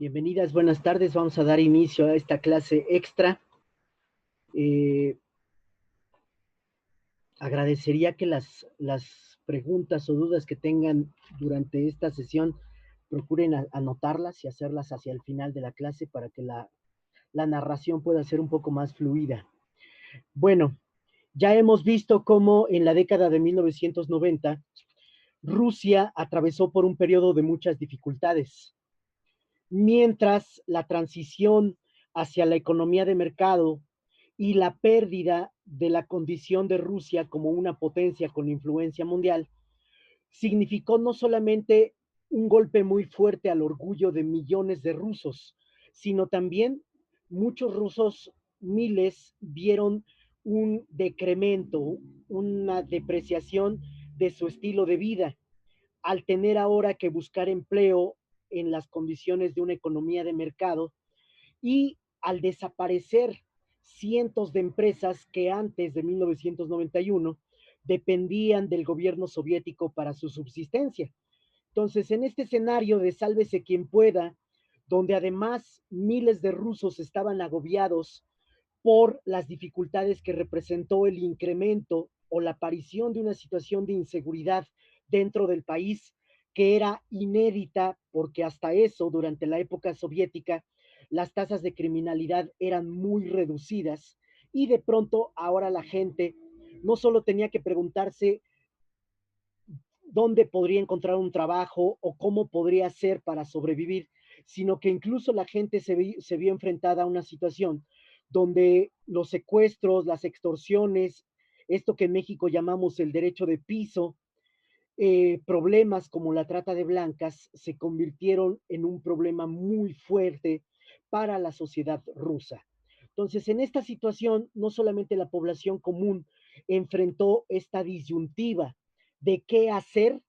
Bienvenidas, buenas tardes. Vamos a dar inicio a esta clase extra. Eh, Agradecería que las preguntas o dudas que tengan durante esta sesión procuren anotarlas y hacerlas hacia el final de la clase para que la narración pueda ser un poco más fluida. Bueno, ya hemos visto cómo en la década de 1990 Rusia atravesó por un periodo de muchas dificultades, mientras la transición hacia la economía de mercado y la pérdida de la condición de Rusia como una potencia con influencia mundial significó no solamente un golpe muy fuerte al orgullo de millones de rusos, sino también muchos rusos, miles, vieron un decremento, una depreciación de su estilo de vida, al tener ahora que buscar empleo en las condiciones de una economía de mercado y al desaparecer cientos de empresas que antes de 1991 dependían del gobierno soviético para su subsistencia. Entonces, en este escenario de sálvese quien pueda, donde además miles de rusos estaban agobiados por las dificultades que representó el incremento o la aparición de una situación de inseguridad dentro del país que era inédita porque hasta eso, durante la época soviética, las tasas de criminalidad eran muy reducidas y de pronto ahora la gente no solo tenía que preguntarse dónde podría encontrar un trabajo o cómo podría hacer para sobrevivir, sino que incluso la gente se vio enfrentada a una situación donde los secuestros, las extorsiones, esto que en México llamamos el derecho de piso, problemas como la trata de blancas se convirtieron en un problema muy fuerte para la sociedad rusa. Entonces, en esta situación, no solamente la población común enfrentó esta disyuntiva de qué hacer,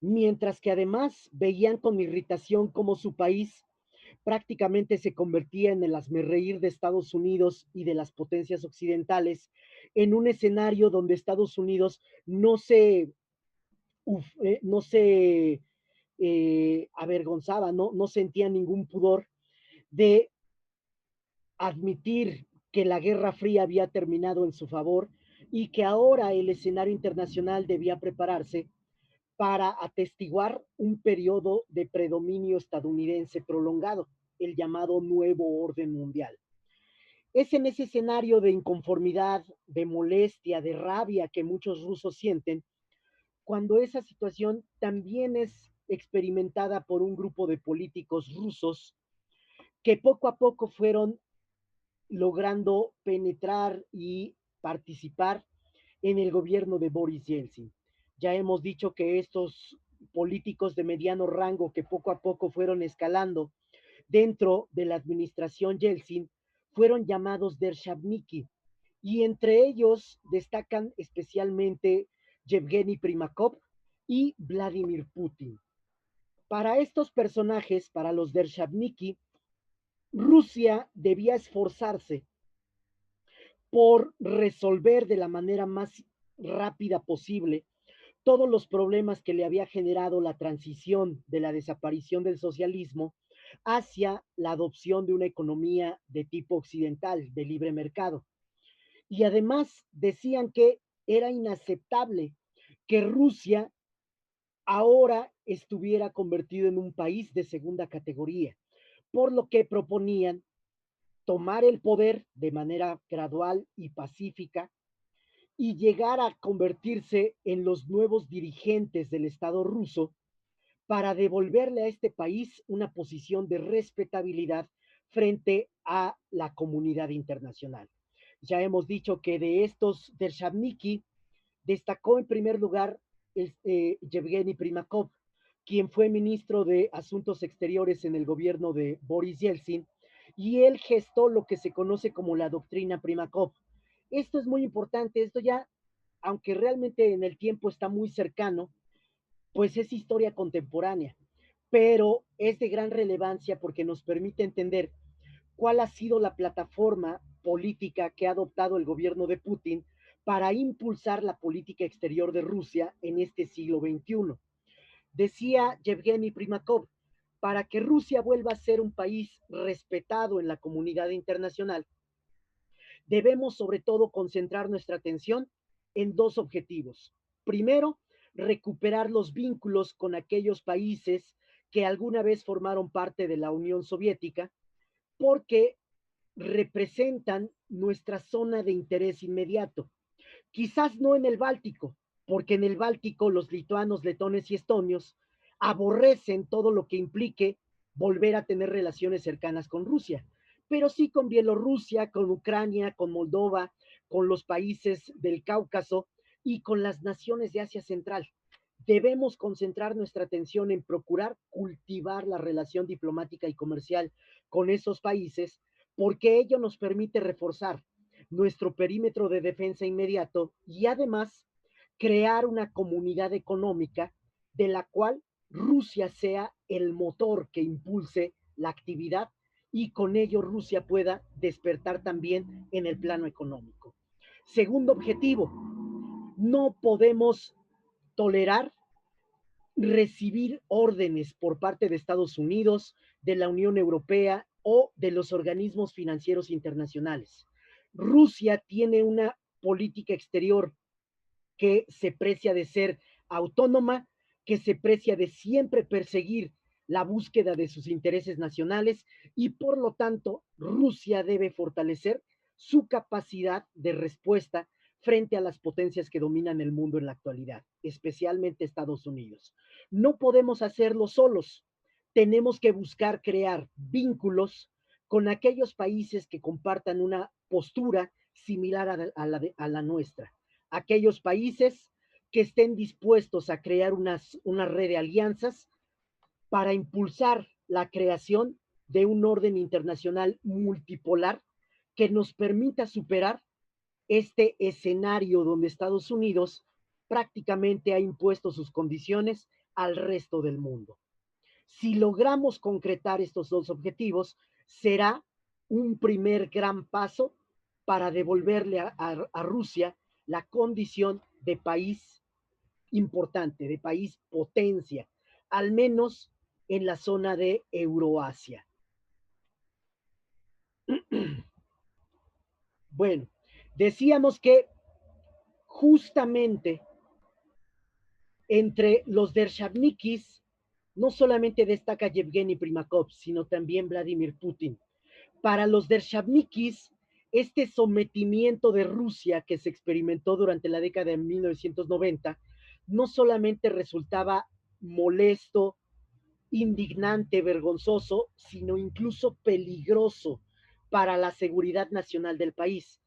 mientras que además veían con irritación cómo su país prácticamente se convertía en el hazmerreír de Estados Unidos y de las potencias occidentales, en un escenario donde Estados Unidos no se avergonzaba, no sentía ningún pudor de admitir que la Guerra Fría había terminado en su favor y que ahora el escenario internacional debía prepararse para atestiguar un periodo de predominio estadounidense prolongado, el llamado nuevo orden mundial. Es en ese escenario de inconformidad, de molestia, de rabia que muchos rusos sienten, cuando esa situación también es experimentada por un grupo de políticos rusos que poco a poco fueron logrando penetrar y participar en el gobierno de Boris Yeltsin. Ya hemos dicho que estos políticos de mediano rango que poco a poco fueron escalando dentro de la administración Yeltsin fueron llamados Dershavniki, y entre ellos destacan especialmente Yevgeny Primakov y Vladimir Putin. Para estos personajes, para los Dershavniki, Rusia debía esforzarse por resolver de la manera más rápida posible todos los problemas que le había generado la transición de la desaparición del socialismo hacia la adopción de una economía de tipo occidental, de libre mercado. Y además decían que era inaceptable que Rusia ahora estuviera convertido en un país de segunda categoría, por lo que proponían tomar el poder de manera gradual y pacífica y llegar a convertirse en los nuevos dirigentes del Estado ruso para devolverle a este país una posición de respetabilidad frente a la comunidad internacional. Ya hemos dicho que de estos Dershavniki destacó en primer lugar Yevgeny Primakov, quien fue ministro de Asuntos Exteriores en el gobierno de Boris Yeltsin, y él gestó lo que se conoce como la doctrina Primakov. Esto es muy importante, esto ya, aunque realmente en el tiempo está muy cercano, pues es historia contemporánea, pero es de gran relevancia porque nos permite entender cuál ha sido la plataforma política que ha adoptado el gobierno de Putin para impulsar la política exterior de Rusia en este siglo XXI. Decía Yevgeny Primakov, para que Rusia vuelva a ser un país respetado en la comunidad internacional, debemos sobre todo concentrar nuestra atención en dos objetivos. Primero, recuperar los vínculos con aquellos países que alguna vez formaron parte de la Unión Soviética, porque representan nuestra zona de interés inmediato. Quizás no en el Báltico, porque en el Báltico los lituanos, letones y estonios aborrecen todo lo que implique volver a tener relaciones cercanas con Rusia, pero sí con Bielorrusia, con Ucrania, con Moldova, con los países del Cáucaso y con las naciones de Asia Central. Debemos concentrar nuestra atención en procurar cultivar la relación diplomática y comercial con esos países, porque ello nos permite reforzar nuestro perímetro de defensa inmediato y además crear una comunidad económica de la cual Rusia sea el motor que impulse la actividad y con ello Rusia pueda despertar también en el plano económico. Segundo objetivo, no podemos tolerar recibir órdenes por parte de Estados Unidos, de la Unión Europea o de los organismos financieros internacionales. Rusia tiene una política exterior que se precia de ser autónoma, que se precia de siempre perseguir la búsqueda de sus intereses nacionales y por lo tanto Rusia debe fortalecer su capacidad de respuesta frente a las potencias que dominan el mundo en la actualidad, especialmente Estados Unidos. No podemos hacerlo solos, tenemos que buscar crear vínculos con aquellos países que compartan una postura similar a la nuestra, aquellos países que estén dispuestos a crear una red de alianzas para impulsar la creación de un orden internacional multipolar que nos permita superar este escenario donde Estados Unidos prácticamente ha impuesto sus condiciones al resto del mundo. Si logramos concretar estos dos objetivos, será un primer gran paso para devolverle a Rusia la condición de país importante, de país potencia, al menos en la zona de Euroasia. Bueno, decíamos que justamente entre los dershavnikis no solamente destaca Yevgeny Primakov, sino también Vladimir Putin. Para los dershavnikis, este sometimiento de Rusia que se experimentó durante la década de 1990 no solamente resultaba molesto, indignante, vergonzoso, sino incluso peligroso para la seguridad nacional del país.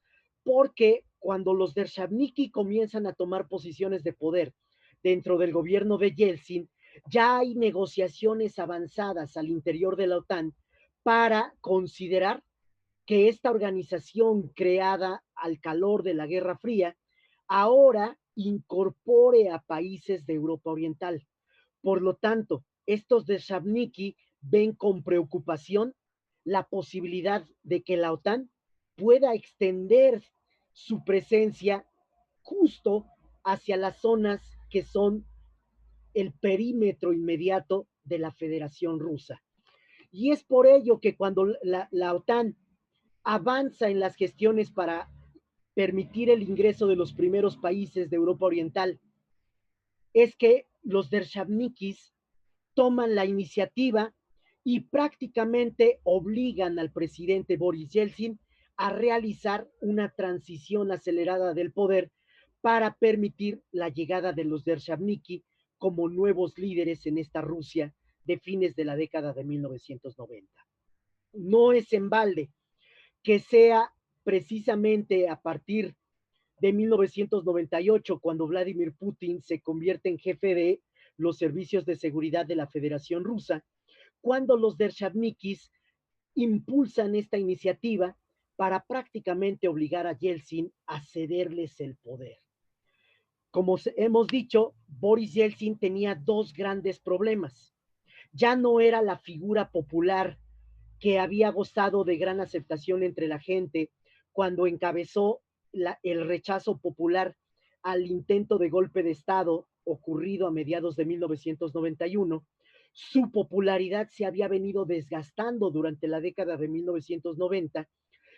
Porque cuando los Dershavniki comienzan a tomar posiciones de poder dentro del gobierno de Yeltsin, ya hay negociaciones avanzadas al interior de la OTAN para considerar que esta organización creada al calor de la Guerra Fría ahora incorpore a países de Europa Oriental. Por lo tanto, estos de Shabniki ven con preocupación la posibilidad de que la OTAN pueda extender su presencia justo hacia las zonas que son el perímetro inmediato de la Federación Rusa. Y es por ello que cuando la OTAN avanza en las gestiones para permitir el ingreso de los primeros países de Europa Oriental, es que los dershavnikis toman la iniciativa y prácticamente obligan al presidente Boris Yeltsin a realizar una transición acelerada del poder para permitir la llegada de los dershavniki como nuevos líderes en esta Rusia de fines de la década de 1990. No es en balde que sea precisamente a partir de 1998, cuando Vladimir Putin se convierte en jefe de los servicios de seguridad de la Federación Rusa, cuando los dershavnikis impulsan esta iniciativa para prácticamente obligar a Yeltsin a cederles el poder. Como hemos dicho, Boris Yeltsin tenía dos grandes problemas. Ya no era la figura popular que había gozado de gran aceptación entre la gente cuando encabezó el rechazo popular al intento de golpe de Estado ocurrido a mediados de 1991, Su popularidad se había venido desgastando durante la década de 1990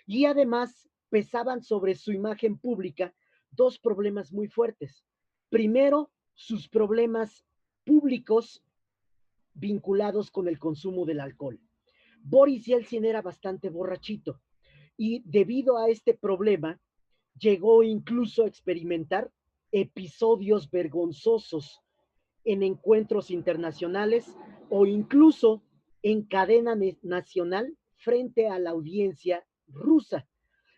y además pesaban sobre su imagen pública dos problemas muy fuertes. Primero, sus problemas públicos vinculados con el consumo del alcohol. Boris Yeltsin era bastante borrachito y debido a este problema llegó incluso a experimentar episodios vergonzosos en encuentros internacionales o incluso en cadena nacional frente a la audiencia rusa.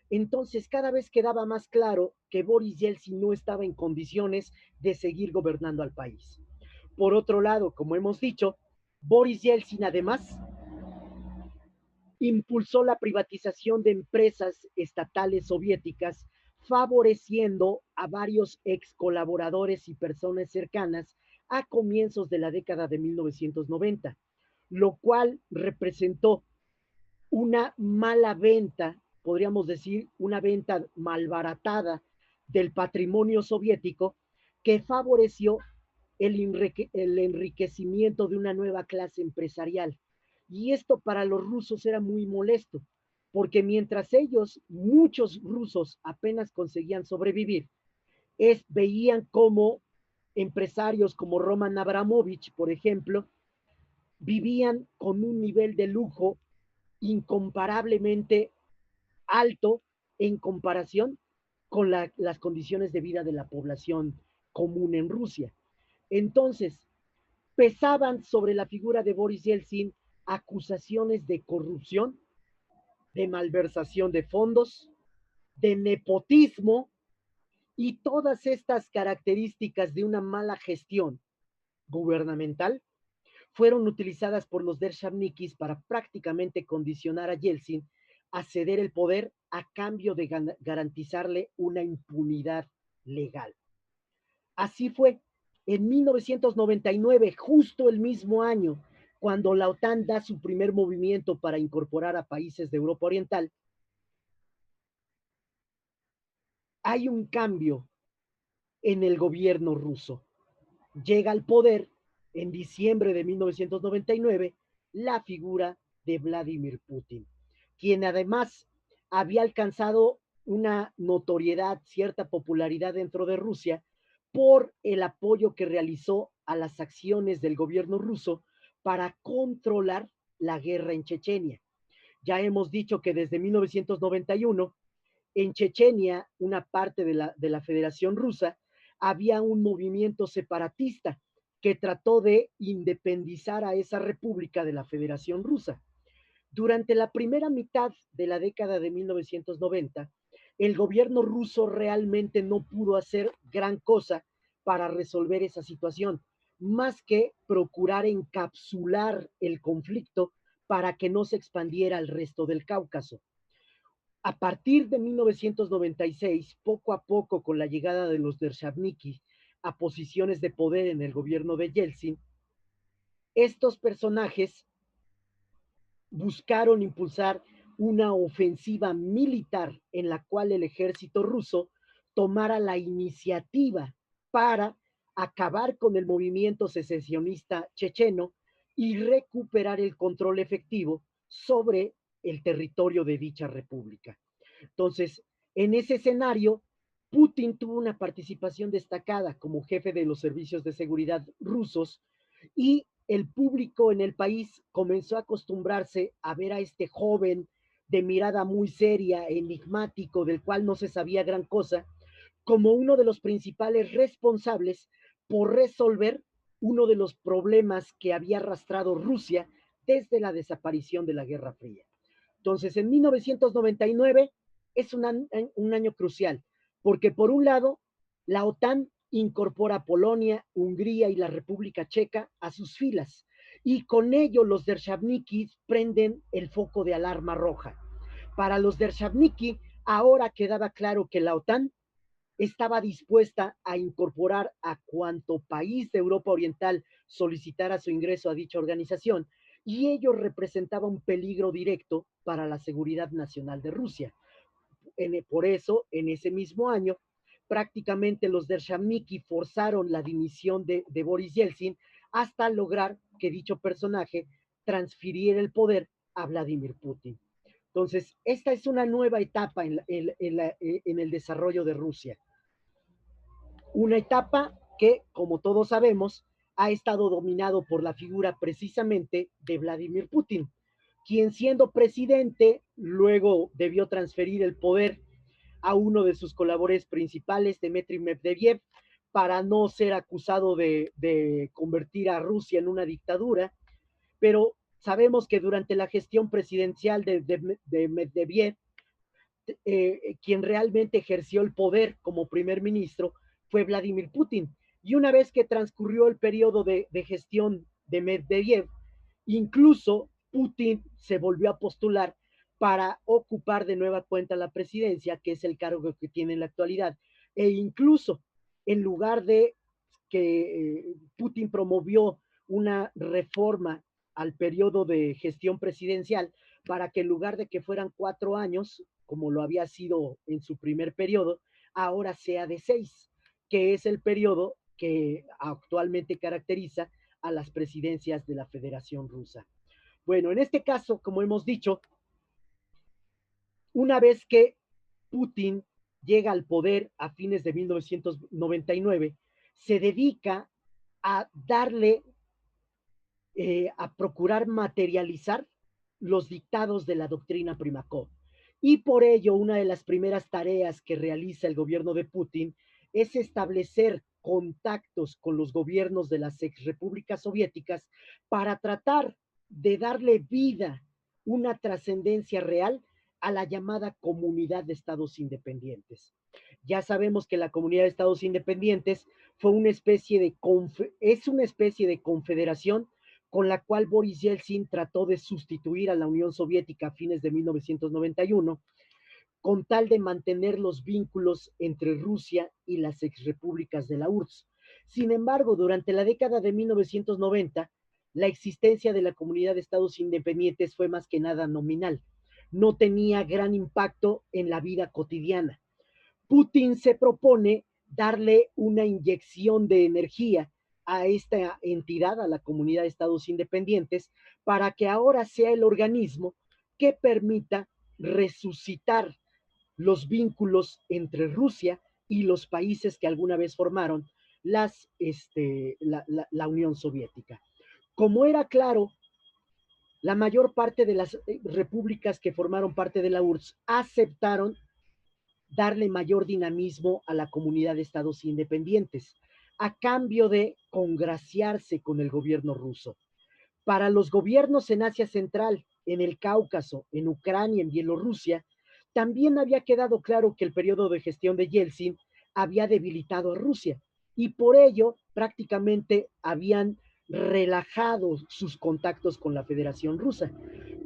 Entonces, cada vez quedaba más claro que Boris Yeltsin no estaba en condiciones de seguir gobernando al país. Por otro lado, como hemos dicho, Boris Yeltsin además impulsó la privatización de empresas estatales soviéticas, favoreciendo a varios ex colaboradores y personas cercanas a comienzos de la década de 1990, lo cual representó una mala venta, podríamos decir, una venta malbaratada del patrimonio soviético que favoreció el enriquecimiento de una nueva clase empresarial. Y esto para los rusos era muy molesto, porque mientras ellos, muchos rusos, apenas conseguían sobrevivir, veían como empresarios como Roman Abramovich, por ejemplo, vivían con un nivel de lujo incomparablemente alto en comparación con las condiciones de vida de la población común en Rusia. Entonces, pesaban sobre la figura de Boris Yeltsin acusaciones de corrupción, de malversación de fondos, de nepotismo y todas estas características de una mala gestión gubernamental fueron utilizadas por los Dershavnikis para prácticamente condicionar a Yeltsin a ceder el poder a cambio de garantizarle una impunidad legal. Así fue. En 1999, justo el mismo año, cuando la OTAN da su primer movimiento para incorporar a países de Europa Oriental, hay un cambio en el gobierno ruso. Llega al poder en diciembre de 1999 la figura de Vladimir Putin, quien además había alcanzado una notoriedad, cierta popularidad dentro de Rusia por el apoyo que realizó a las acciones del gobierno ruso para controlar la guerra en Chechenia. Ya hemos dicho que desde 1991 en Chechenia, una parte de la Federación Rusa, había un movimiento separatista que trató de independizar a esa república de la Federación Rusa. Durante la primera mitad de la década de 1990, el gobierno ruso realmente no pudo hacer gran cosa para resolver esa situación, más que procurar encapsular el conflicto para que no se expandiera al resto del Cáucaso. A partir de 1996, poco a poco, con la llegada de los Dershavniki a posiciones de poder en el gobierno de Yeltsin, estos personajes buscaron impulsar una ofensiva militar en la cual el ejército ruso tomara la iniciativa para acabar con el movimiento secesionista checheno y recuperar el control efectivo sobre el territorio de dicha república. Entonces, en ese escenario, Putin tuvo una participación destacada como jefe de los servicios de seguridad rusos y el público en el país comenzó a acostumbrarse a ver a este joven de mirada muy seria, enigmático, del cual no se sabía gran cosa, como uno de los principales responsables por resolver uno de los problemas que había arrastrado Rusia desde la desaparición de la Guerra Fría. Entonces, en 1999 es un año crucial, porque por un lado, la OTAN incorpora a Polonia, Hungría y la República Checa a sus filas, y con ello los Dershavnikis prenden el foco de alarma roja. Para los Dershavniki, ahora quedaba claro que la OTAN estaba dispuesta a incorporar a cuanto país de Europa Oriental solicitara su ingreso a dicha organización, y ello representaba un peligro directo para la seguridad nacional de Rusia. Por eso, en ese mismo año, prácticamente los Dershavniki forzaron la dimisión de Boris Yeltsin hasta lograr que dicho personaje transfiriera el poder a Vladimir Putin. Entonces, esta es una nueva etapa en el desarrollo de Rusia. Una etapa que, como todos sabemos, ha estado dominado por la figura precisamente de Vladimir Putin, quien siendo presidente luego debió transferir el poder a uno de sus colaboradores principales, Dmitry Medvedev, para no ser acusado de convertir a Rusia en una dictadura, pero sabemos que durante la gestión presidencial de Medvedev, quien realmente ejerció el poder como primer ministro fue Vladimir Putin. Y una vez que transcurrió el periodo de gestión de Medvedev, incluso Putin se volvió a postular para ocupar de nueva cuenta la presidencia, que es el cargo que tiene en la actualidad. E incluso, en lugar de que Putin promovió una reforma al periodo de gestión presidencial para que en lugar de que fueran 4 años, como lo había sido en su primer periodo, ahora sea de 6, que es el periodo que actualmente caracteriza a las presidencias de la Federación Rusa. Bueno, en este caso, como hemos dicho, una vez que Putin llega al poder a fines de 1999, se dedica a darle, a procurar materializar los dictados de la doctrina Primakov. Y por ello, una de las primeras tareas que realiza el gobierno de Putin es establecer contactos con los gobiernos de las exrepúblicas soviéticas para tratar de darle vida, una trascendencia real a la llamada Comunidad de Estados Independientes. Ya sabemos que la Comunidad de Estados Independientes fue una especie de es una especie de confederación con la cual Boris Yeltsin trató de sustituir a la Unión Soviética a fines de 1991, con tal de mantener los vínculos entre Rusia y las exrepúblicas de la URSS. Sin embargo, durante la década de 1990, la existencia de la Comunidad de Estados Independientes fue más que nada nominal. No tenía gran impacto en la vida cotidiana. Putin se propone darle una inyección de energía a esta entidad, a la Comunidad de Estados Independientes, para que ahora sea el organismo que permita resucitar los vínculos entre Rusia y los países que alguna vez formaron la Unión Soviética. Como era claro, la mayor parte de las repúblicas que formaron parte de la URSS aceptaron darle mayor dinamismo a la comunidad de estados independientes, a cambio de congraciarse con el gobierno ruso. Para los gobiernos en Asia Central, en el Cáucaso, en Ucrania, en Bielorrusia, también había quedado claro que el periodo de gestión de Yeltsin había debilitado a Rusia y por ello prácticamente habían relajado sus contactos con la Federación Rusa.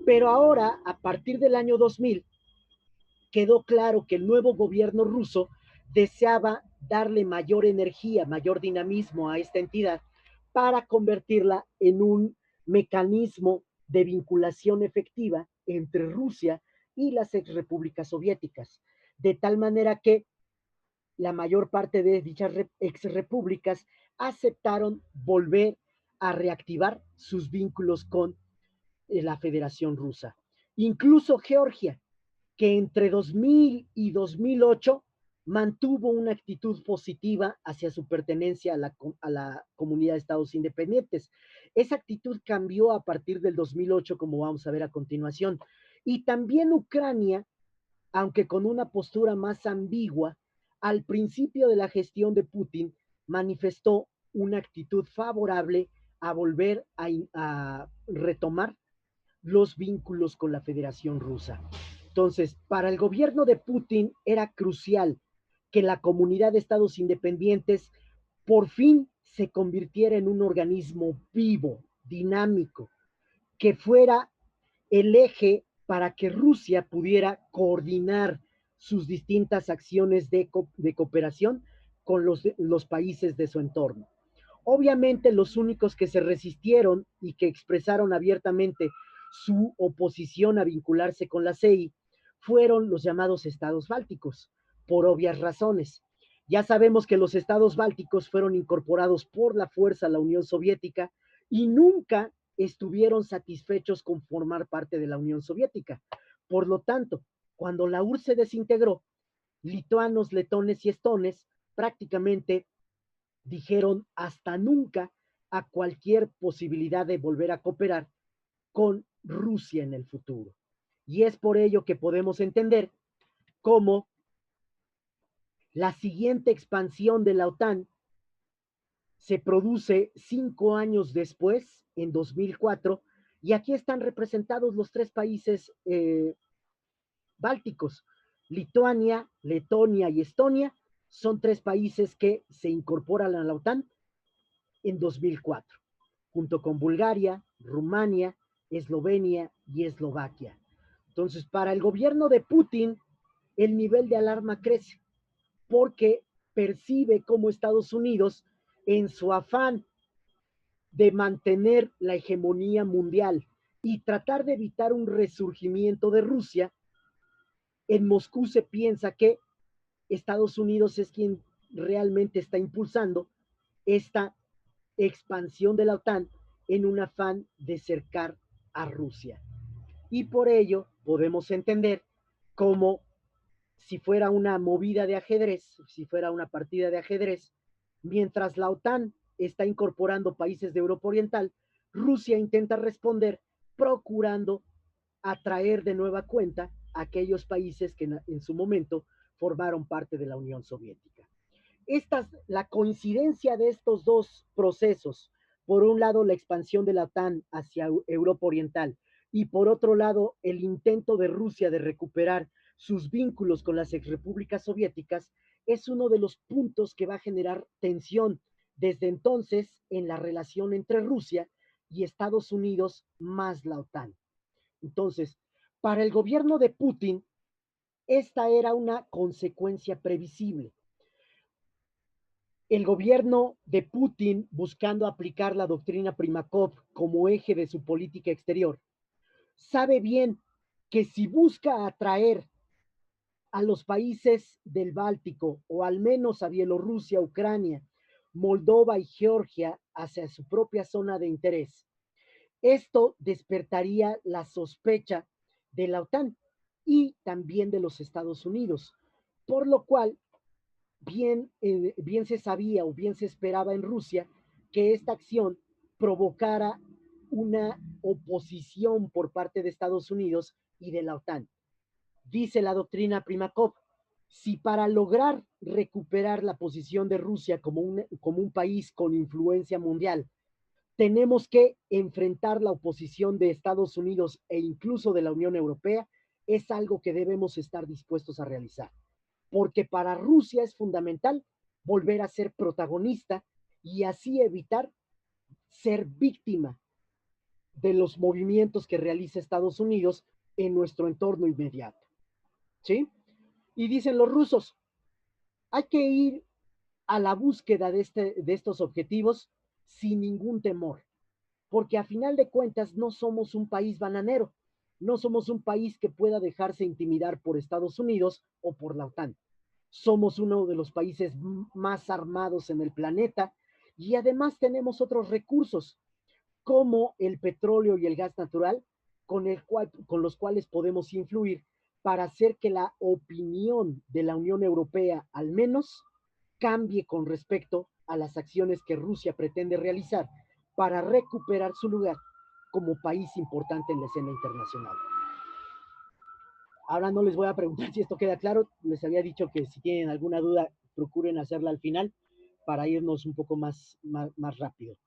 Pero ahora, a partir del año 2000, quedó claro que el nuevo gobierno ruso deseaba darle mayor energía, mayor dinamismo a esta entidad para convertirla en un mecanismo de vinculación efectiva entre Rusia y las exrepúblicas soviéticas, de tal manera que la mayor parte de dichas exrepúblicas aceptaron volver a reactivar sus vínculos con la Federación Rusa. Incluso Georgia, que entre 2000 y 2008 mantuvo una actitud positiva hacia su pertenencia a la comunidad de estados independientes. Esa actitud cambió a partir del 2008, como vamos a ver a continuación. Y también Ucrania, aunque con una postura más ambigua, al principio de la gestión de Putin manifestó una actitud favorable a volver a retomar los vínculos con la Federación Rusa. Entonces, para el gobierno de Putin era crucial que la comunidad de estados independientes por fin se convirtiera en un organismo vivo, dinámico, que fuera el eje para que Rusia pudiera coordinar sus distintas acciones de cooperación con los países de su entorno. Obviamente los únicos que se resistieron y que expresaron abiertamente su oposición a vincularse con la CEI fueron los llamados estados bálticos, por obvias razones, Ya sabemos que los estados bálticos fueron incorporados por la fuerza a la Unión Soviética y nunca estuvieron satisfechos con formar parte de la Unión Soviética. Por lo tanto, cuando la URSS se desintegró, lituanos, letones y estones prácticamente dijeron hasta nunca a cualquier posibilidad de volver a cooperar con Rusia en el futuro. Y es por ello que podemos entender cómo la siguiente expansión de la OTAN se produce 5 años después, en 2004, y aquí están representados los tres países bálticos. Lituania, Letonia y Estonia son tres países que se incorporan a la OTAN en 2004, junto con Bulgaria, Rumania, Eslovenia y Eslovaquia. Entonces, para el gobierno de Putin, el nivel de alarma crece porque percibe como Estados Unidos, en su afán de mantener la hegemonía mundial y tratar de evitar un resurgimiento de Rusia, en Moscú se piensa que Estados Unidos es quien realmente está impulsando esta expansión de la OTAN en un afán de cercar a Rusia. Y por ello podemos entender cómo si fuera una movida de ajedrez, si fuera una partida de ajedrez, mientras la OTAN está incorporando países de Europa Oriental, Rusia intenta responder procurando atraer de nueva cuenta a aquellos países que en su momento formaron parte de la Unión Soviética. La coincidencia de estos dos procesos, por un lado la expansión de la OTAN hacia Europa Oriental y por otro lado el intento de Rusia de recuperar sus vínculos con las exrepúblicas soviéticas, es uno de los puntos que va a generar tensión desde entonces en la relación entre Rusia y Estados Unidos más la OTAN. Entonces, para el gobierno de Putin, esta era una consecuencia previsible. El gobierno de Putin, buscando aplicar la doctrina Primakov como eje de su política exterior, sabe bien que si busca atraer a los países del Báltico, o al menos a Bielorrusia, Ucrania, Moldova y Georgia, hacia su propia zona de interés, esto despertaría la sospecha de la OTAN y también de los Estados Unidos, por lo cual bien se sabía o bien se esperaba en Rusia que esta acción provocara una oposición por parte de Estados Unidos y de la OTAN. Dice la doctrina Primakov, si para lograr recuperar la posición de Rusia como un país con influencia mundial, tenemos que enfrentar la oposición de Estados Unidos e incluso de la Unión Europea, es algo que debemos estar dispuestos a realizar porque para Rusia es fundamental volver a ser protagonista y así evitar ser víctima de los movimientos que realiza Estados Unidos en nuestro entorno inmediato. ¿Sí? Y dicen los rusos, hay que ir a la búsqueda de estos objetivos sin ningún temor, porque a final de cuentas no somos un país bananero, no somos un país que pueda dejarse intimidar por Estados Unidos o por la OTAN. Somos uno de los países más armados en el planeta y además tenemos otros recursos como el petróleo y el gas natural con los cuales podemos influir para hacer que la opinión de la Unión Europea al menos cambie con respecto a las acciones que Rusia pretende realizar para recuperar su lugar como país importante en la escena internacional. Ahora no les voy a preguntar si esto queda claro, les había dicho que si tienen alguna duda, procuren hacerla al final para irnos un poco más rápido.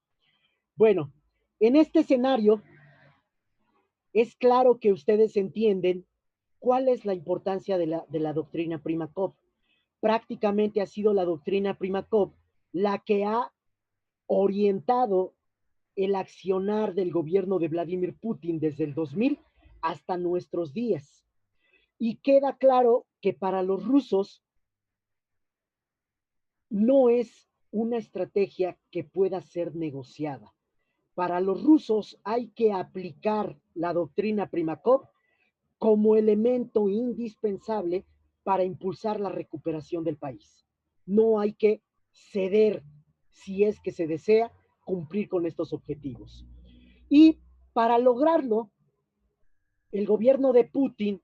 Bueno, en este escenario es claro que ustedes entienden cuál es la importancia de la doctrina Primakov. Prácticamente ha sido la doctrina Primakov la que ha orientado el accionar del gobierno de Vladimir Putin desde el 2000 hasta nuestros días. Y queda claro que para los rusos no es una estrategia que pueda ser negociada. Para los rusos hay que aplicar la doctrina Primakov como elemento indispensable para impulsar la recuperación del país. no hay que ceder si es que se desea cumplir con estos objetivos. Y para lograrlo, el gobierno de Putin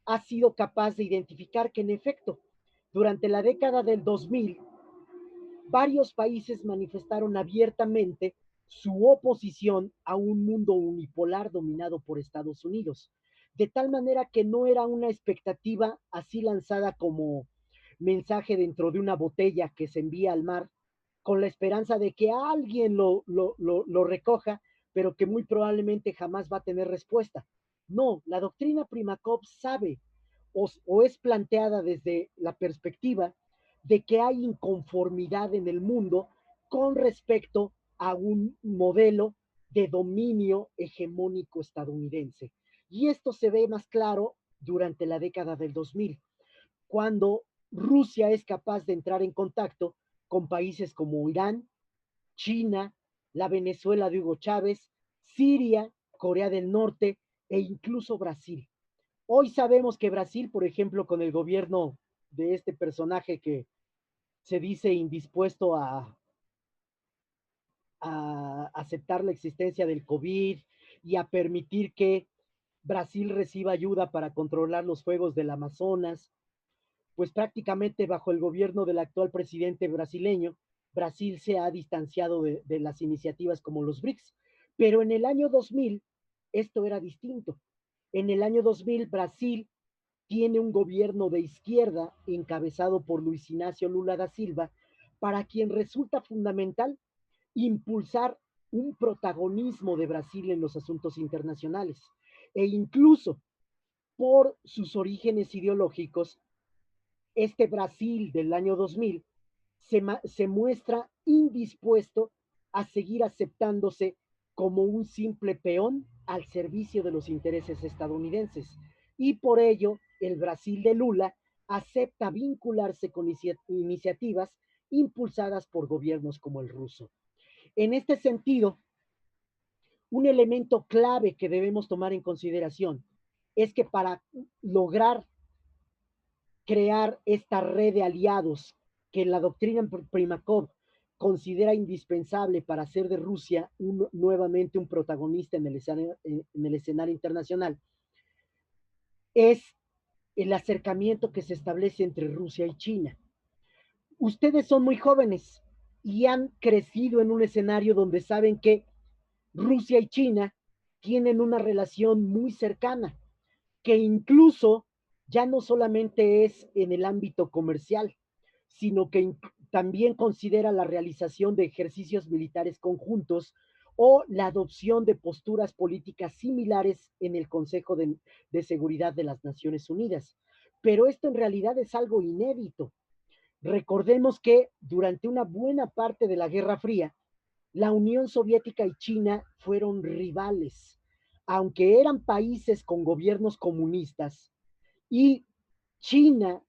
ha sido capaz de identificar que en efecto, durante la década del 2000, varios países manifestaron abiertamente su oposición a un mundo unipolar dominado por Estados Unidos, de tal manera que no era una expectativa así lanzada como mensaje dentro de una botella que se envía al mar con la esperanza de que alguien lo recoja, pero que muy probablemente jamás va a tener respuesta. No, la doctrina Primakov sabe o es planteada desde la perspectiva de que hay inconformidad en el mundo con respecto a un modelo de dominio hegemónico estadounidense. Y esto se ve más claro durante la década del 2000, cuando Rusia es capaz de entrar en contacto con países como Irán, China, la Venezuela de Hugo Chávez, Siria, Corea del Norte e incluso Brasil. Hoy sabemos que Brasil, por ejemplo, con el gobierno de este personaje que se dice indispuesto a aceptar la existencia del COVID y a permitir que Brasil reciba ayuda para controlar los fuegos del Amazonas, pues prácticamente bajo el gobierno del actual presidente brasileño, Brasil se ha distanciado de las iniciativas como los BRICS. Pero en el año 2000 esto era distinto. En el año 2000 Brasil tiene un gobierno de izquierda encabezado por Luis Ignacio Lula da Silva, para quien resulta fundamental impulsar un protagonismo de Brasil en los asuntos internacionales. E incluso por sus orígenes ideológicos, este Brasil del año 2000 se muestra indispuesto a seguir aceptándose como un simple peón al servicio de los intereses estadounidenses. Y por ello, el Brasil de Lula acepta vincularse con iniciativas impulsadas por gobiernos como el ruso. En este sentido, un elemento clave que debemos tomar en consideración es que para lograr crear esta red de aliados que la doctrina Primakov considera indispensable para hacer de Rusia nuevamente un protagonista en el escenario internacional, es el acercamiento que se establece entre Rusia y China. Ustedes son muy jóvenes y han crecido en un escenario donde saben que Rusia y China tienen una relación muy cercana, que incluso ya no solamente es en el ámbito comercial, sino que también considera la realización de ejercicios militares conjuntos o la adopción de posturas políticas similares en el Consejo de Seguridad de las Naciones Unidas. Pero esto en realidad es algo inédito. Recordemos que durante una buena parte de la Guerra Fría, la Unión Soviética y China fueron rivales, aunque eran países con gobiernos comunistas, y China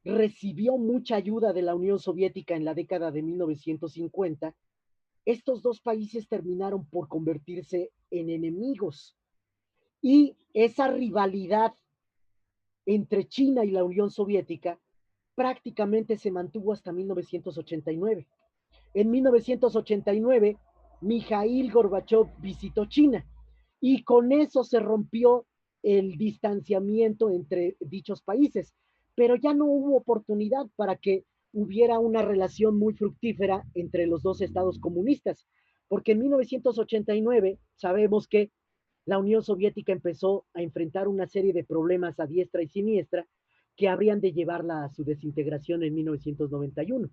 recibió mucha ayuda de la Unión Soviética en la década de 1950. Estos dos países terminaron por convertirse en enemigos, y esa rivalidad entre China y la Unión Soviética prácticamente se mantuvo hasta 1989. En 1989, Mikhail Gorbachev visitó China y con eso se rompió el distanciamiento entre dichos países, pero ya no hubo oportunidad para que hubiera una relación muy fructífera entre los dos estados comunistas, porque en 1989 sabemos que la Unión Soviética empezó a enfrentar una serie de problemas a diestra y siniestra que habrían de llevarla a su desintegración en 1991.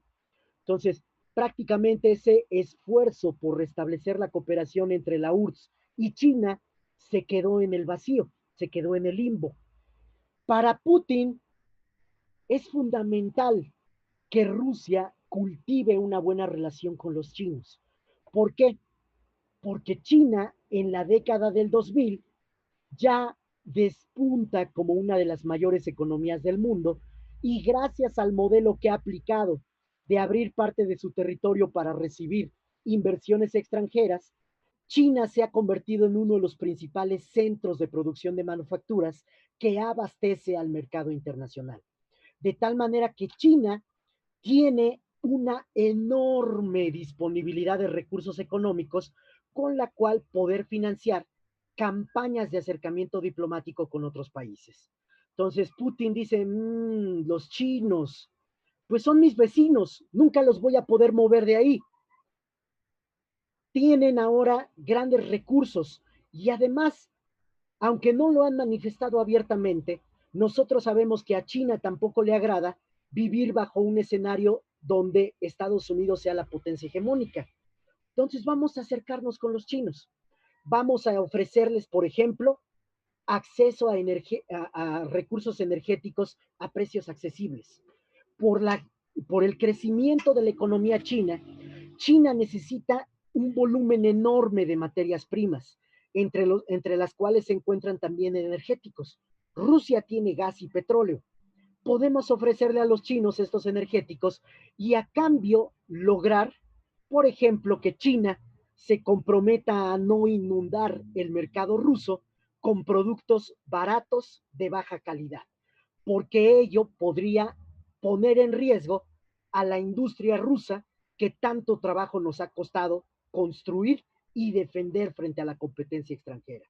Entonces, prácticamente ese esfuerzo por restablecer la cooperación entre la URSS y China se quedó en el vacío, se quedó en el limbo. Para Putin es fundamental que Rusia cultive una buena relación con los chinos. ¿Por qué? Porque China en la década del 2000 ya despunta como una de las mayores economías del mundo, y gracias al modelo que ha aplicado de abrir parte de su territorio para recibir inversiones extranjeras, China se ha convertido en uno de los principales centros de producción de manufacturas que abastece al mercado internacional. De tal manera que China tiene una enorme disponibilidad de recursos económicos con la cual poder financiar campañas de acercamiento diplomático con otros países. Entonces Putin dice, los chinos, pues son mis vecinos, nunca los voy a poder mover de ahí. Tienen ahora grandes recursos y además, aunque no lo han manifestado abiertamente, nosotros sabemos que a China tampoco le agrada vivir bajo un escenario donde Estados Unidos sea la potencia hegemónica. Entonces vamos a acercarnos con los chinos. Vamos a ofrecerles, por ejemplo, acceso a recursos energéticos a precios accesibles. Por, la, por el crecimiento de la economía china, China necesita un volumen enorme de materias primas, entre las cuales se encuentran también energéticos. Rusia tiene gas y petróleo. Podemos ofrecerle a los chinos estos energéticos y a cambio lograr, por ejemplo, que China se comprometa a no inundar el mercado ruso con productos baratos de baja calidad, porque ello podría poner en riesgo a la industria rusa que tanto trabajo nos ha costado construir y defender frente a la competencia extranjera.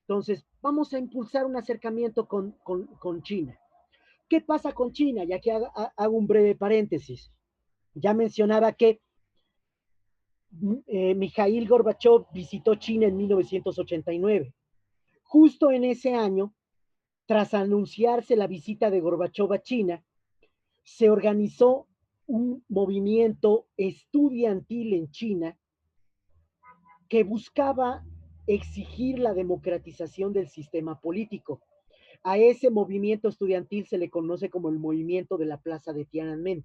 Entonces, vamos a impulsar un acercamiento con China. ¿Qué pasa con China? Y aquí hago un breve paréntesis. Ya mencionaba que Mikhail Gorbachev visitó China en 1989. Justo en ese año, tras anunciarse la visita de Gorbachev a China, se organizó un movimiento estudiantil en China que buscaba exigir la democratización del sistema político. A ese movimiento estudiantil se le conoce como el movimiento de la Plaza de Tiananmen.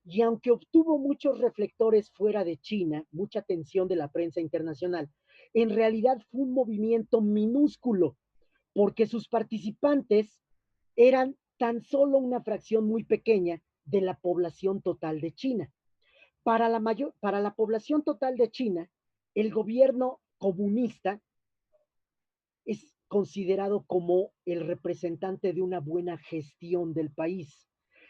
Y aunque obtuvo muchos reflectores fuera de China, mucha atención de la prensa internacional, en realidad fue un movimiento minúsculo, porque sus participantes eran tan solo una fracción muy pequeña de la población total de China. Para la población total de China, el gobierno comunista es considerado como el representante de una buena gestión del país.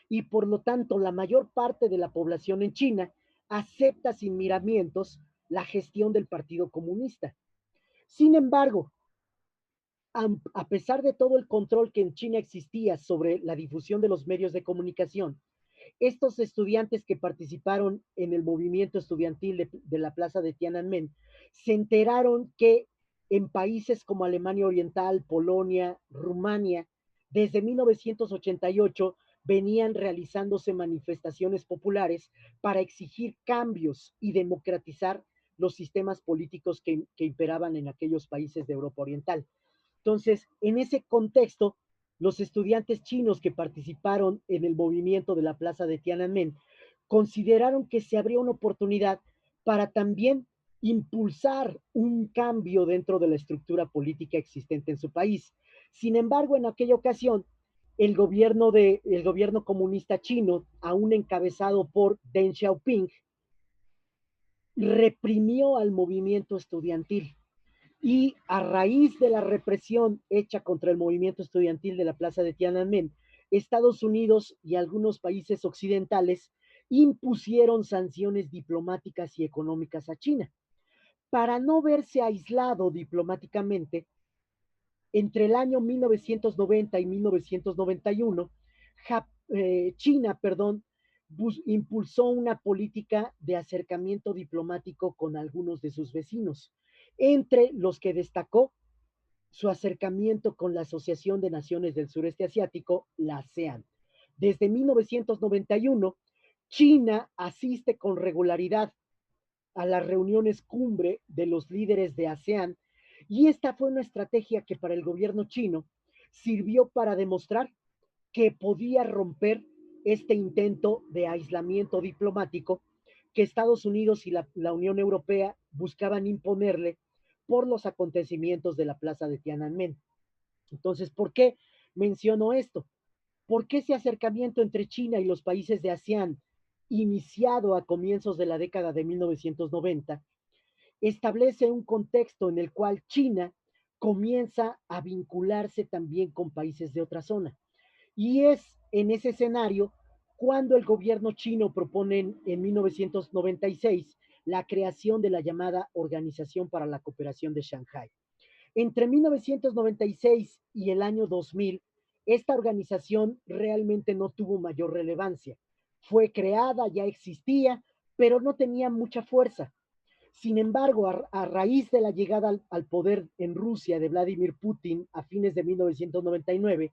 Y por lo tanto, la mayor parte de la población en China acepta sin miramientos la gestión del Partido Comunista. Sin embargo, a pesar de todo el control que en China existía sobre la difusión de los medios de comunicación, estos estudiantes que participaron en el movimiento estudiantil de la Plaza de Tiananmen se enteraron que en países como Alemania Oriental, Polonia, Rumania, desde 1988 venían realizándose manifestaciones populares para exigir cambios y democratizar los sistemas políticos que imperaban en aquellos países de Europa Oriental. Entonces, en ese contexto, los estudiantes chinos que participaron en el movimiento de la Plaza de Tiananmen consideraron que se abría una oportunidad para también impulsar un cambio dentro de la estructura política existente en su país. Sin embargo, en aquella ocasión, el gobierno comunista chino, aún encabezado por Deng Xiaoping, reprimió al movimiento estudiantil. Y a raíz de la represión hecha contra el movimiento estudiantil de la Plaza de Tiananmen, Estados Unidos y algunos países occidentales impusieron sanciones diplomáticas y económicas a China. Para no verse aislado diplomáticamente, entre el año 1990 y 1991, China, impulsó una política de acercamiento diplomático con algunos de sus vecinos, entre los que destacó su acercamiento con la Asociación de Naciones del Sureste Asiático, la ASEAN. Desde 1991, China asiste con regularidad a las reuniones cumbre de los líderes de ASEAN y esta fue una estrategia que para el gobierno chino sirvió para demostrar que podía romper este intento de aislamiento diplomático que Estados Unidos y la Unión Europea buscaban imponerle por los acontecimientos de la Plaza de Tiananmen. Entonces, ¿por qué menciono esto? Porque ese acercamiento entre China y los países de ASEAN, iniciado a comienzos de la década de 1990, establece un contexto en el cual China comienza a vincularse también con países de otra zona. Y es en ese escenario cuando el gobierno chino propone en 1996 la creación de la llamada Organización para la Cooperación de Shanghái. Entre 1996 y el año 2000, esta organización realmente no tuvo mayor relevancia. Fue creada, ya existía, pero no tenía mucha fuerza. Sin embargo, a raíz de la llegada al poder en Rusia de Vladimir Putin a fines de 1999,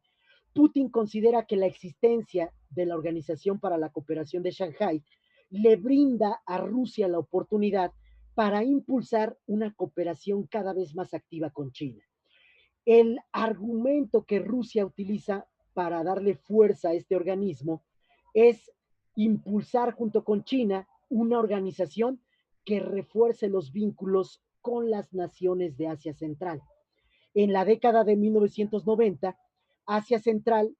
Putin considera que la existencia de la Organización para la Cooperación de Shanghái le brinda a Rusia la oportunidad para impulsar una cooperación cada vez más activa con China. El argumento que Rusia utiliza para darle fuerza a este organismo es impulsar junto con China una organización que refuerce los vínculos con las naciones de Asia Central. En la década de 1990, Asia Central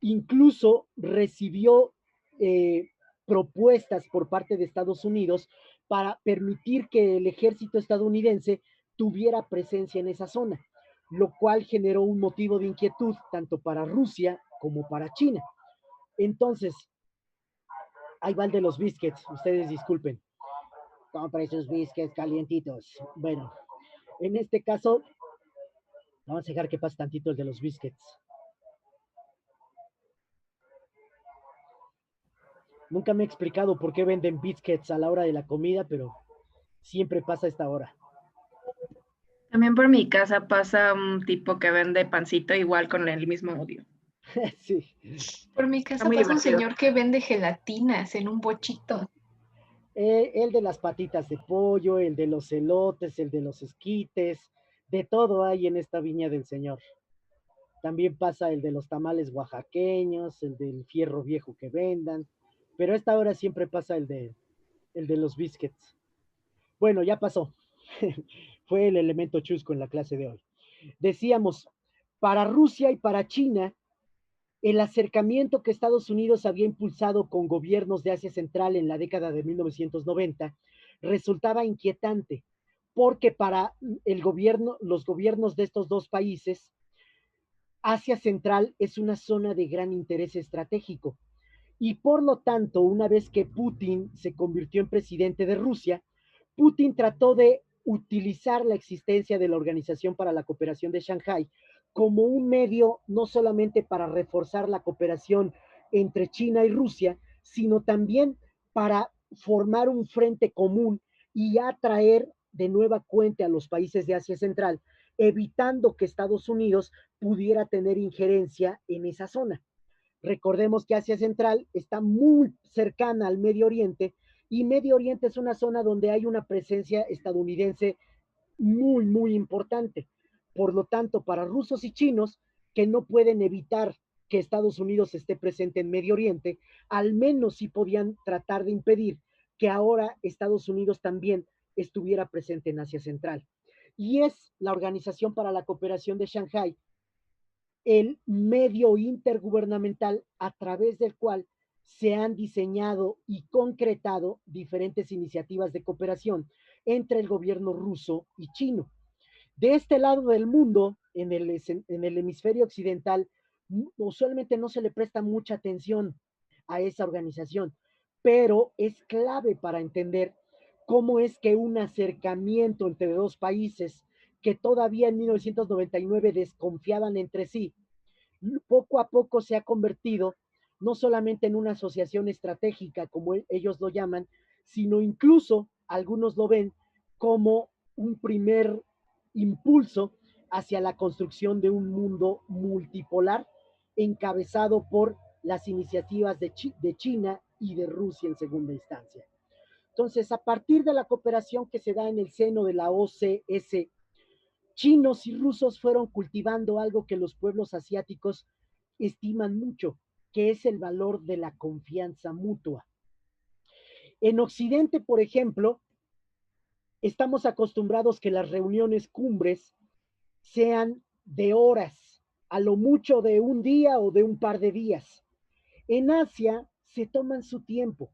incluso recibió eh, propuestas por parte de Estados Unidos para permitir que el ejército estadounidense tuviera presencia en esa zona, lo cual generó un motivo de inquietud tanto para Rusia como para China. Entonces, ahí va el de los biscuits, ustedes disculpen. Compre sus biscuits calientitos. Bueno, en este caso, vamos a dejar que pase tantito el de los biscuits. Nunca me he explicado por qué venden biscuits a la hora de la comida, pero siempre pasa a esta hora. También por mi casa pasa un tipo que vende pancito igual con el mismo odio. Sí. Por mi Está casa muy pasa un divertido. señor que vende gelatinas en un bochito. El de las patitas de pollo, el de los elotes, el de los esquites, de todo hay en esta viña del Señor. También pasa el de los tamales oaxaqueños, el del fierro viejo que vendan, pero a esta hora siempre pasa el de los biscuits. Bueno, ya pasó. Fue el elemento chusco en la clase de hoy. Decíamos, para Rusia y para China, el acercamiento que Estados Unidos había impulsado con gobiernos de Asia Central en la década de 1990 resultaba inquietante, porque para los gobiernos de estos dos países, Asia Central es una zona de gran interés estratégico. Y por lo tanto, una vez que Putin se convirtió en presidente de Rusia, Putin trató de utilizar la existencia de la Organización para la Cooperación de Shanghái como un medio no solamente para reforzar la cooperación entre China y Rusia, sino también para formar un frente común y atraer de nueva cuenta a los países de Asia Central, evitando que Estados Unidos pudiera tener injerencia en esa zona. Recordemos que Asia Central está muy cercana al Medio Oriente y Medio Oriente es una zona donde hay una presencia estadounidense muy, muy importante. Por lo tanto, para rusos y chinos que no pueden evitar que Estados Unidos esté presente en Medio Oriente, al menos sí podían tratar de impedir que ahora Estados Unidos también estuviera presente en Asia Central. Y es la Organización para la Cooperación de Shanghái el medio intergubernamental a través del cual se han diseñado y concretado diferentes iniciativas de cooperación entre el gobierno ruso y chino. De este lado del mundo, en el hemisferio occidental, usualmente no se le presta mucha atención a esa organización, pero es clave para entender cómo es que un acercamiento entre dos países que todavía en 1999 desconfiaban entre sí, poco a poco se ha convertido no solamente en una asociación estratégica, como ellos lo llaman, sino incluso algunos lo ven como un primer impulso hacia la construcción de un mundo multipolar encabezado por las iniciativas de China y de Rusia en segunda instancia. Entonces, a partir de la cooperación que se da en el seno de la OCS, chinos y rusos fueron cultivando algo que los pueblos asiáticos estiman mucho, que es el valor de la confianza mutua. En Occidente, por ejemplo, estamos acostumbrados que las reuniones cumbres sean de horas, a lo mucho de un día o de un par de días. En Asia se toman su tiempo.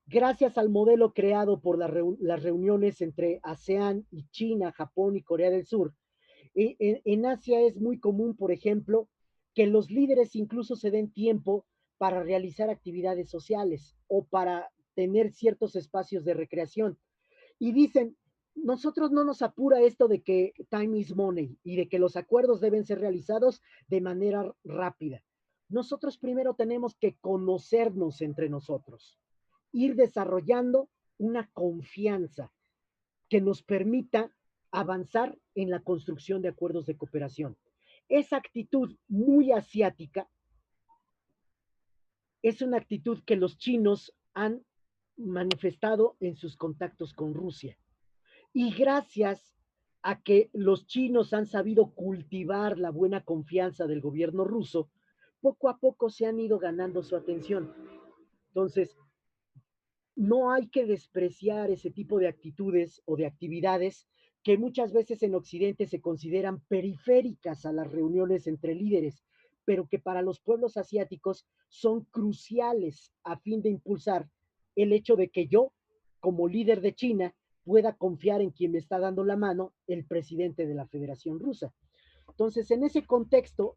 Gracias al modelo creado por las reuniones entre ASEAN y China, Japón y Corea del Sur, en Asia es muy común, por ejemplo, que los líderes incluso se den tiempo para realizar actividades sociales o para tener ciertos espacios de recreación. Y dicen, nosotros no nos apura esto de que time is money y de que los acuerdos deben ser realizados de manera rápida. Nosotros primero tenemos que conocernos entre nosotros, ir desarrollando una confianza que nos permita avanzar en la construcción de acuerdos de cooperación. Esa actitud muy asiática es una actitud que los chinos han manifestado en sus contactos con Rusia. Y gracias a que los chinos han sabido cultivar la buena confianza del gobierno ruso, poco a poco se han ido ganando su atención. Entonces, no hay que despreciar ese tipo de actitudes o de actividades que muchas veces en Occidente se consideran periféricas a las reuniones entre líderes, pero que para los pueblos asiáticos son cruciales a fin de impulsar el hecho de que yo, como líder de China, pueda confiar en quien me está dando la mano, el presidente de la Federación Rusa. Entonces, en ese contexto,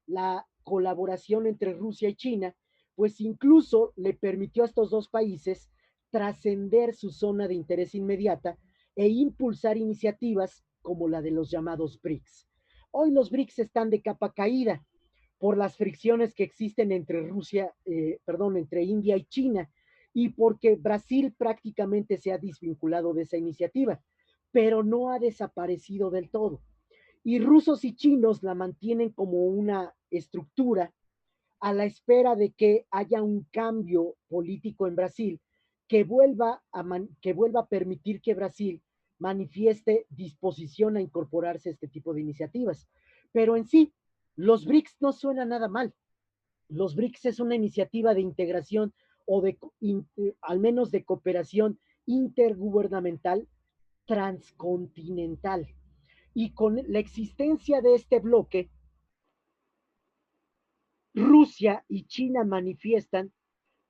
la colaboración entre Rusia y China, pues incluso le permitió a estos dos países trascender su zona de interés inmediata e impulsar iniciativas como la de los llamados BRICS. Hoy los BRICS están de capa caída por las fricciones que existen entre entre India y China, y porque Brasil prácticamente se ha desvinculado de esa iniciativa, pero no ha desaparecido del todo. Y rusos y chinos la mantienen como una estructura a la espera de que haya un cambio político en Brasil que vuelva a permitir que Brasil manifieste disposición a incorporarse a este tipo de iniciativas. Pero en sí, los BRICS no suenan nada mal. Los BRICS es una iniciativa de integración o al menos de cooperación intergubernamental transcontinental. Y con la existencia de este bloque, Rusia y China manifiestan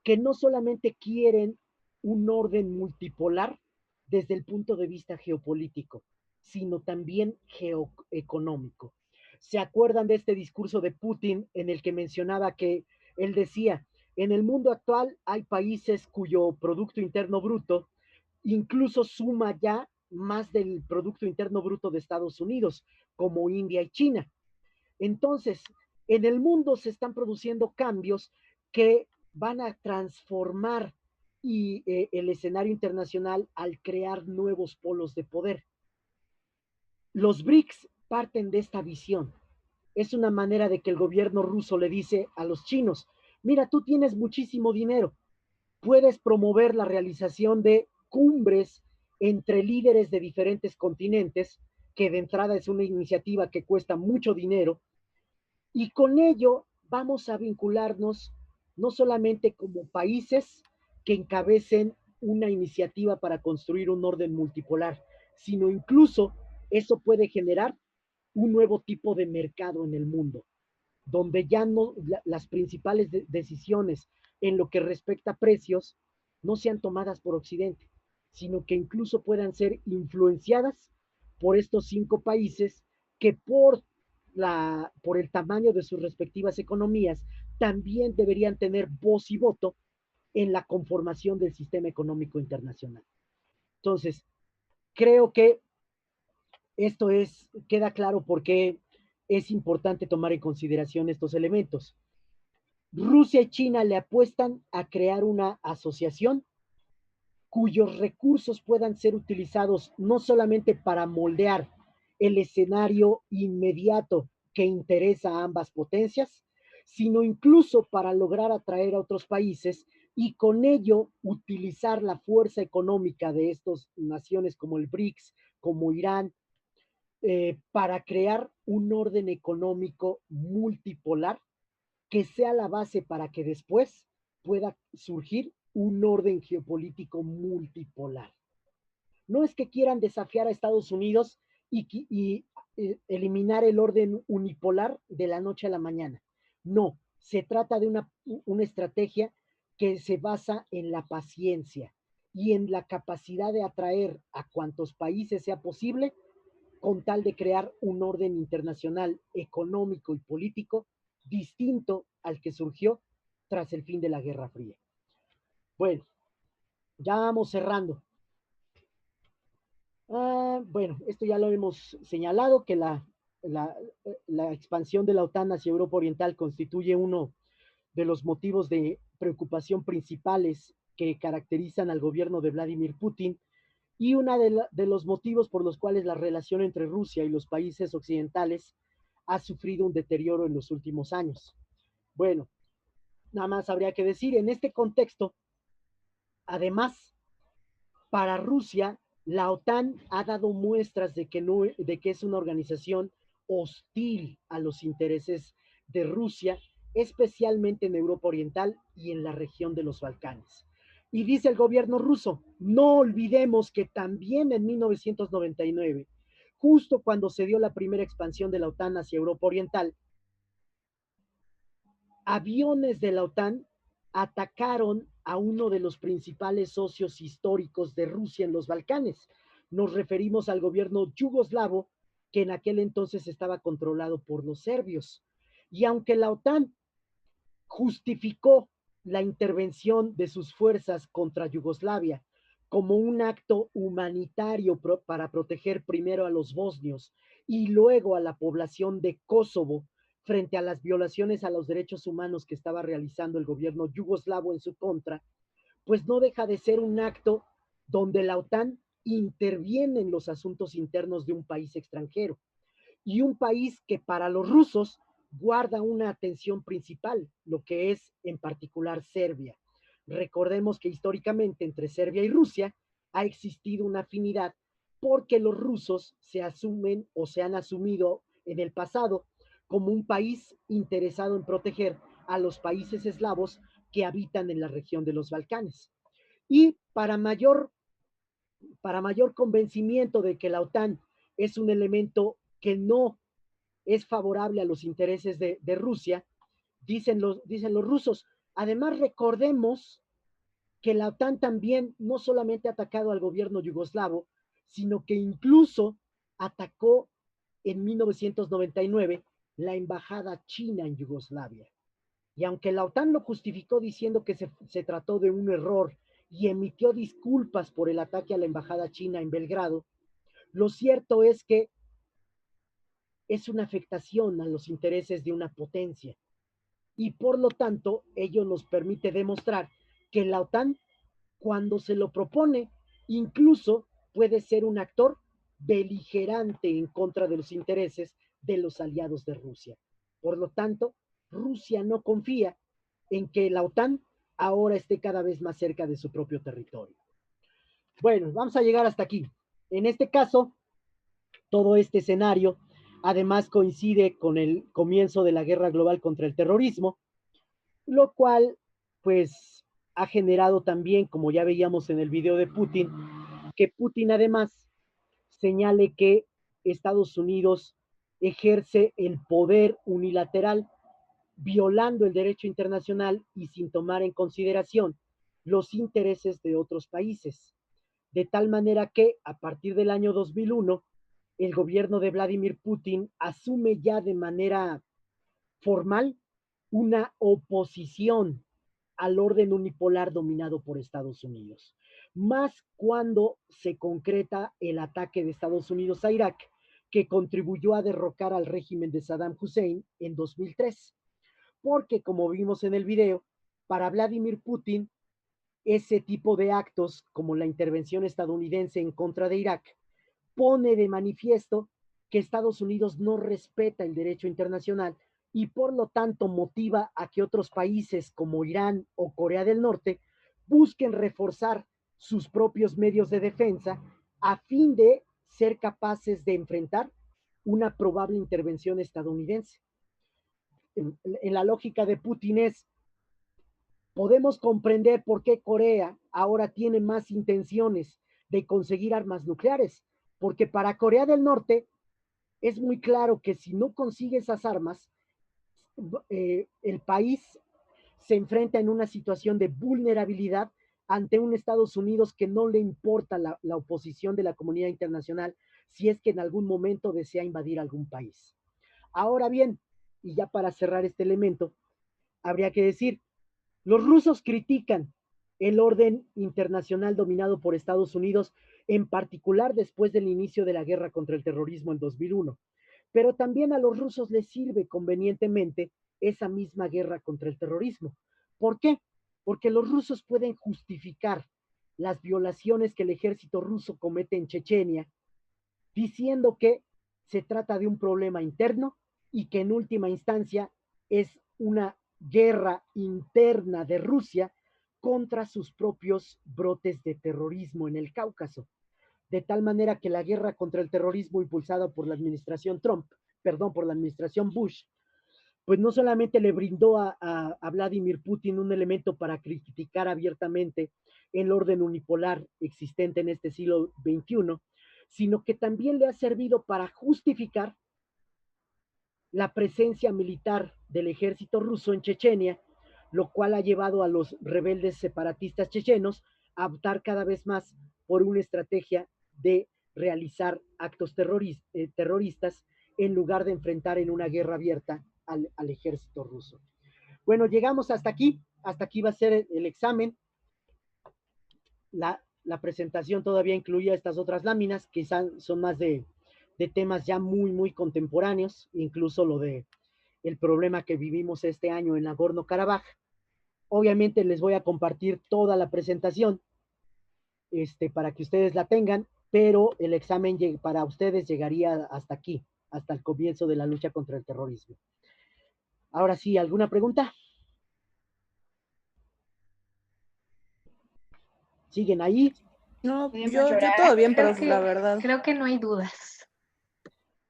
que no solamente quieren un orden multipolar desde el punto de vista geopolítico, sino también geoeconómico. ¿Se acuerdan de este discurso de Putin en el que mencionaba que él decía, en el mundo actual hay países cuyo Producto Interno Bruto incluso suma ya más del Producto Interno Bruto de Estados Unidos, como India y China? Entonces, en el mundo se están produciendo cambios que van a transformar el escenario internacional al crear nuevos polos de poder. Los BRICS parten de esta visión. Es una manera de que el gobierno ruso le dice a los chinos, mira, tú tienes muchísimo dinero, puedes promover la realización de cumbres entre líderes de diferentes continentes, que de entrada es una iniciativa que cuesta mucho dinero, y con ello vamos a vincularnos no solamente como países que encabecen una iniciativa para construir un orden multipolar, sino incluso eso puede generar un nuevo tipo de mercado en el mundo, donde ya no las principales decisiones en lo que respecta a precios no sean tomadas por Occidente, sino que incluso puedan ser influenciadas por estos 5 países que por el tamaño de sus respectivas economías también deberían tener voz y voto en la conformación del sistema económico internacional. Entonces, creo que queda claro por qué es importante tomar en consideración estos elementos. Rusia y China le apuestan a crear una asociación cuyos recursos puedan ser utilizados no solamente para moldear el escenario inmediato que interesa a ambas potencias, sino incluso para lograr atraer a otros países y con ello utilizar la fuerza económica de estas naciones como el BRICS, como Irán, para crear un orden económico multipolar que sea la base para que después pueda surgir un orden geopolítico multipolar. No es que quieran desafiar a Estados Unidos y eliminar el orden unipolar de la noche a la mañana. No, se trata de una estrategia que se basa en la paciencia y en la capacidad de atraer a cuantos países sea posible con tal de crear un orden internacional económico y político distinto al que surgió tras el fin de la Guerra Fría. Bueno, ya vamos cerrando. Bueno, esto ya lo hemos señalado, que la expansión de la OTAN hacia Europa Oriental constituye uno de los motivos de preocupación principales que caracterizan al gobierno de Vladimir Putin y uno de los motivos por los cuales la relación entre Rusia y los países occidentales ha sufrido un deterioro en los últimos años. Bueno, nada más habría que decir, en este contexto, además, para Rusia, la OTAN ha dado muestras de que es una organización hostil a los intereses de Rusia, especialmente en Europa Oriental y en la región de los Balcanes. Y dice el gobierno ruso, no olvidemos que también en 1999, justo cuando se dio la primera expansión de la OTAN hacia Europa Oriental, aviones de la OTAN atacaron a uno de los principales socios históricos de Rusia en los Balcanes. Nos referimos al gobierno yugoslavo, que en aquel entonces estaba controlado por los serbios. Y aunque la OTAN justificó la intervención de sus fuerzas contra Yugoslavia como un acto humanitario para proteger primero a los bosnios y luego a la población de Kosovo frente a las violaciones a los derechos humanos que estaba realizando el gobierno yugoslavo en su contra, pues no deja de ser un acto donde la OTAN interviene en los asuntos internos de un país extranjero y un país que para los rusos guarda una atención principal, lo que es en particular Serbia. Recordemos que históricamente entre Serbia y Rusia ha existido una afinidad porque los rusos se asumen o se han asumido en el pasado como un país interesado en proteger a los países eslavos que habitan en la región de los Balcanes. Y para mayor convencimiento de que la OTAN es un elemento que no es favorable a los intereses de Rusia, dicen los rusos. Además, recordemos que la OTAN también no solamente ha atacado al gobierno yugoslavo, sino que incluso atacó en 1999 la embajada china en Yugoslavia. Y aunque la OTAN lo justificó diciendo que se trató de un error y emitió disculpas por el ataque a la embajada china en Belgrado, lo cierto es que es una afectación a los intereses de una potencia y por lo tanto ello nos permite demostrar que la OTAN, cuando se lo propone, incluso puede ser un actor beligerante en contra de los intereses de los aliados de Rusia. Por lo tanto, Rusia no confía en que la OTAN ahora esté cada vez más cerca de su propio territorio. Bueno, vamos a llegar hasta aquí. En este caso, todo este escenario además coincide con el comienzo de la guerra global contra el terrorismo, lo cual pues ha generado también, como ya veíamos en el video de Putin, que Putin además señale que Estados Unidos ejerce el poder unilateral violando el derecho internacional y sin tomar en consideración los intereses de otros países. De tal manera que a partir del año 2001, el gobierno de Vladimir Putin asume ya de manera formal una oposición al orden unipolar dominado por Estados Unidos, más cuando se concreta el ataque de Estados Unidos a Irak, que contribuyó a derrocar al régimen de Saddam Hussein en 2003. Porque, como vimos en el video, para Vladimir Putin, ese tipo de actos, como la intervención estadounidense en contra de Irak, pone de manifiesto que Estados Unidos no respeta el derecho internacional y por lo tanto motiva a que otros países como Irán o Corea del Norte busquen reforzar sus propios medios de defensa a fin de ser capaces de enfrentar una probable intervención estadounidense. En la lógica de Putin es, podemos comprender por qué Corea ahora tiene más intenciones de conseguir armas nucleares, porque para Corea del Norte es muy claro que si no consigue esas armas, el país se enfrenta en una situación de vulnerabilidad ante un Estados Unidos que no le importa la oposición de la comunidad internacional si es que en algún momento desea invadir algún país. Ahora bien, y ya para cerrar este elemento, habría que decir, Los rusos critican el orden internacional dominado por Estados Unidos, en particular después del inicio de la guerra contra el terrorismo en 2001. Pero también a los rusos les sirve convenientemente esa misma guerra contra el terrorismo. ¿Por qué? Porque los rusos pueden justificar las violaciones que el ejército ruso comete en Chechenia, diciendo que se trata de un problema interno y que en última instancia es una guerra interna de Rusia contra sus propios brotes de terrorismo en el Cáucaso. De tal manera que la guerra contra el terrorismo impulsada por la administración Trump, perdón, por la administración Bush, pues no solamente le brindó a Vladimir Putin un elemento para criticar abiertamente el orden unipolar existente en este siglo XXI, sino que también le ha servido para justificar la presencia militar del ejército ruso en Chechenia, lo cual ha llevado a los rebeldes separatistas chechenos a optar cada vez más por una estrategia de realizar actos terroristas en lugar de enfrentar en una guerra abierta al ejército ruso. Bueno, llegamos hasta aquí va a ser el examen. La presentación todavía incluía estas otras láminas, que son más de temas ya muy contemporáneos, incluso lo de el problema que vivimos este año en Nagorno-Karabaj. Obviamente les voy a compartir toda la presentación para que ustedes la tengan, pero el examen para ustedes llegaría hasta aquí, hasta el comienzo de la lucha contra el terrorismo. Ahora sí, ¿alguna pregunta? ¿Siguen ahí? No, Podemos yo llorar. todo bien, Creo profe, la verdad. Creo que no hay dudas.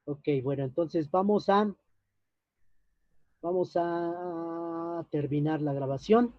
Ok, bueno, entonces vamos a terminar la grabación.